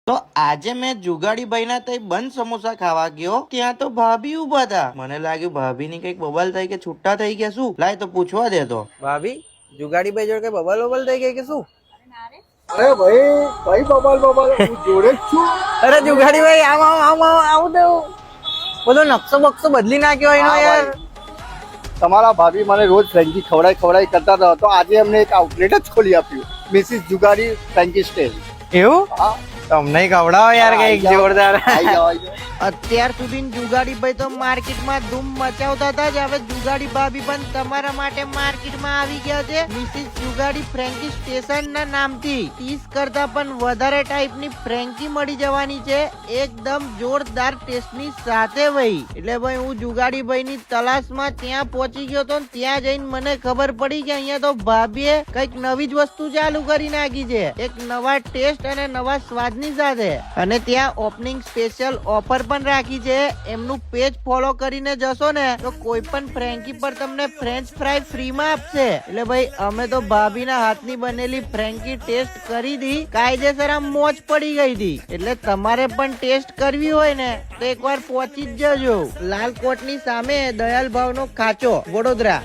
તો આજે મેં જુગાડીભાઈ ના તઈ બંધ સમોસા ખાવા ગયો, ત્યાં તો ભાભી ઉભા હતા. મને લાગ્યું ભાભી ની કઈક બબલ થઈ કે છૂટા થઈ ગયા શું. લાય તો પૂછવા દે. તો ભાભી જુગાડીભાઈ જોડે કઈ બબલ બબલ થઈ ગઈ કે શું? અરે ભાઈ બબલ હું જોડે જ છું. અરે જુગાડીભાઈ આવું તો બધો નકશો બક્સો બદલી નાખ્યો એનો યાર. તમારા ભાભી મને રોજ ફ્રેન્કી ખવડાઈ કરતા હતા, તો આજે એમને એક આઉટલેટ જ ખોલી આપ્યું, મિસિસ જુગાડી ફ્રેન્કી સ્ટેલ. એવું? હા, તમને ખવડાવો યાર કઈક જોરદાર. આઈ જાઓ. અત્યાર સુધી જુગાડીભાઈ તો માર્કેટમાં ધૂમ મચાવતા હતા જ. હવે જુગાડી ભાભી પણ તમારા માટે માર્કેટમાં આવી ગયા છે, મિસિસ જુગાડી ફ્રેન્કી સ્ટેશન ના નામથી. 30 કરતા પણ વધારે ટાઈપની ફ્રેન્કી મળી જવાની છે, એકદમ જોરદાર ટેસ્ટની સાથે ભાઈ. એટલે ભાઈ હું જુગાડીભાઈ ની તલાશમાં ત્યાં પહોંચી ગયો તો ત્યાં જઈને મને ખબર પડી કે અહીંયા તો ભાભીએ કઈક નવી જ વસ્તુ ચાલુ કરી નાખી છે, એક નવા ટેસ્ટ અને નવા સ્વાદની સાથે. અને ત્યાં ઓપનિંગ સ્પેશિયલ ઓફર પણ રાખી છે. એમનું પેજ ફોલો કરીને જશો ને તો કોઈ પણ ફ્રેન્કી પર તમને ફ્રેન્ચ ફ્રાય ફ્રી માં આપશે. એટલે ભાઈ અમે તો ભાભીના હાથની બનેલી ફ્રેન્કી ટેસ્ટ કરી દી, કાયદેસર આમ મોજ પડી ગઈ હતી. એટલે તમારે પણ ટેસ્ટ કરવી હોય ને તો એકવાર પહોંચી જ જજો. લાલકોટની સામે દયાલ ભાવનો ખાચો, વડોદરા.